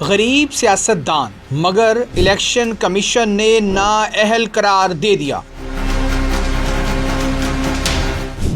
غریب سیاستدان مگر الیکشن کمیشن نے نااہل قرار دے دیا۔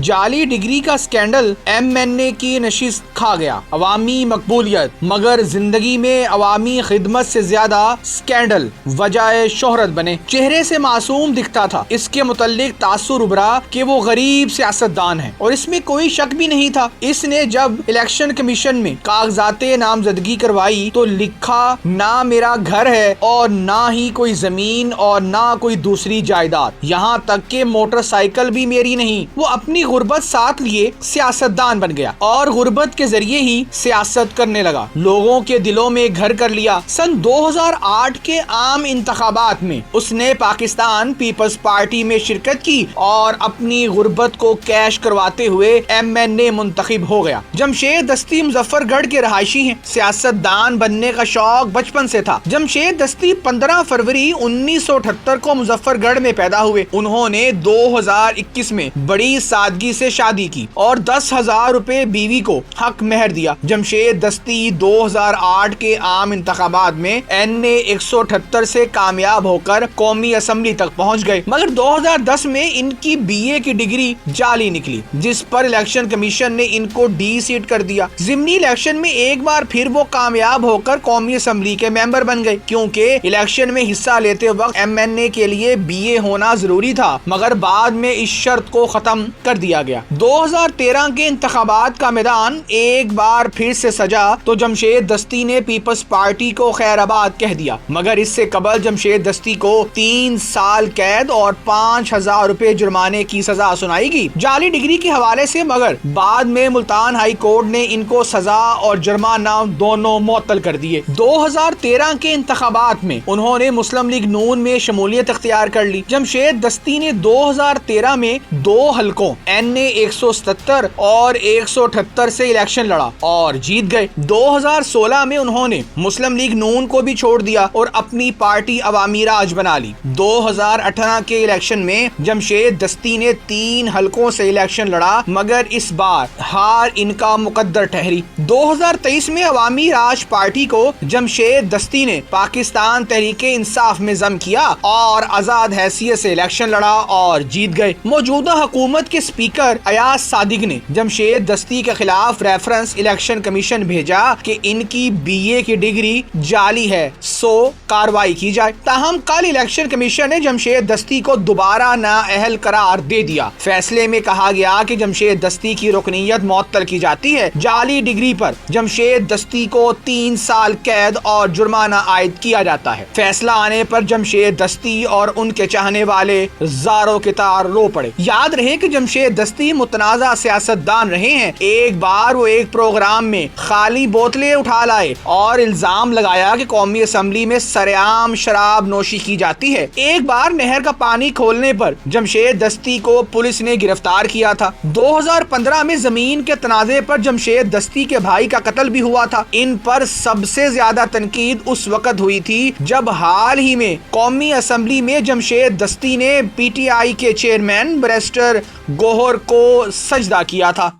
جعلی ڈگری کا سکینڈل ایم این اے کی نشست کھا گیا، عوامی مقبولیت مگر زندگی میں عوامی خدمت سے زیادہ سکینڈل وجہ شہرت بنے۔ چہرے سے معصوم دکھتا تھا، اس کے متعلق تاثر ابھرا کہ وہ غریب سیاستدان ہے اور اس میں کوئی شک بھی نہیں تھا۔ اس نے جب الیکشن کمیشن میں کاغذات نامزدگی کروائی تو لکھا نہ میرا گھر ہے اور نہ ہی کوئی زمین اور نہ کوئی دوسری جائیداد، یہاں تک کہ موٹر سائیکل بھی میری نہیں۔ وہ اپنی غربت ساتھ لیے سیاستدان بن گیا اور غربت کے ذریعے ہی سیاست کرنے لگا، لوگوں کے دلوں میں گھر کر لیا۔ سن 2008 کے عام انتخابات میں اس نے پاکستان پیپلز پارٹی میں شرکت کی اور اپنی غربت کو کیش کرواتے ہوئے ایم این اے منتخب ہو گیا۔ جمشید دستی مظفر گڑھ کے رہائشی ہیں، سیاستدان بننے کا شوق بچپن سے تھا۔ جمشید دستی 15 فروری 1978 کو مظفر گڑھ میں پیدا ہوئے۔ انہوں نے 2021 میں بڑی سادگی سے شادی کی اور 10,000 روپے بیوی کو حق مہر دیا۔ جمشید دستی 2008 کے عام انتخابات میں این اے 178 سے کامیاب ہو کر قومی اسمبلی تک پہنچ گئے، مگر 2010 میں ان کی بی اے کی ڈگری جعلی نکلی، جس پر الیکشن کمیشن نے ان کو ڈی سیٹ کر دیا۔ ضمنی الیکشن میں ایک بار پھر وہ کامیاب ہو کر قومی اسمبلی کے ممبر بن گئے، کیونکہ الیکشن میں حصہ لیتے وقت ایم این اے کے لیے بی اے ہونا ضروری تھا، مگر بعد میں اس شرط کو ختم کر دیا گیا۔ 2013 کے انتخابات کا میدان ایک بار پھر سے سجا تو جمشید دستی نے پیپلز پارٹی کو خیر آباد کہہ دیا، مگر اس سے قبل جمشید دستی کو 3 سال قید اور 5,000 روپے جرمانے کی سزا سنائی گئی جعلی ڈگری کے حوالے سے، مگر بعد میں ملتان ہائی کورٹ نے ان کو سزا اور جرمانہ دونوں معطل کر دیے۔ 2013 کے انتخابات میں انہوں نے مسلم لیگ نون میں شمولیت اختیار کر لی۔ جمشید دستی نے 2013 میں 2 حلقوں این اے 177 اور 178 سے الیکشن لڑا اور جیت گئے۔ 2016 میں انہوں نے مسلم لیگ نون کو بھی چھوڑ دیا اور اپنی پارٹی عوامی راج بنا لی۔ 2018 کے الیکشن میں جمشید دستی نے 3 حلقوں سے الیکشن لڑا، مگر اس بار ہار ان کا مقدر ٹھہری۔ 2023 میں عوامی راج پارٹی کو جمشید دستی نے پاکستان تحریک انصاف میں ضم کیا اور آزاد حیثیت سے الیکشن لڑا اور جیت گئے۔ موجودہ حکومت کے اسپیکر ایاز صادق نے جمشید دستی کے خلاف ریفرنس الیکشن کمیشن بھیجا کہ ان کی بی اے کی ڈگری جعلی ہے، سو کاروائی کی جائے۔ تاہم کل الیکشن کمیشن نے جمشید دستی کو دوبارہ نااہل قرار دے دیا۔ فیصلے میں کہا گیا کہ جمشید دستی کی رکنیت معطل کی جاتی ہے۔ جعلی ڈگری پر جمشید دستی کو 3 سال قید اور جرمانہ عائد کیا جاتا ہے۔ فیصلہ آنے پر جمشید دستی اور ان کے چاہنے والے زاروں کے تار رو پڑے۔ یاد رہے کہ جمشید دستی متنازع سیاستدان رہے ہیں۔ ایک بار وہ ایک پروگرام میں خالی بوتلیں اٹھا لائے اور الزام لگایا کہ قومی اسمبلی میں سرعام شراب نوشی کی جاتی ہے۔ ایک بار نہر کا پانی کھولنے پر جمشید دستی کو پولیس نے گرفتار کیا تھا۔ 2015 میں زمین کے تنازع پر جمشید دستی کے بھائی کا قتل بھی ہوا تھا۔ ان پر سب سے زیادہ تنقید اس وقت ہوئی تھی جب حال ہی میں قومی اسمبلی میں جمشید دستی نے پی ٹی آئی کے چیئرمین بیرسٹر گوہر کو سجدہ کیا تھا۔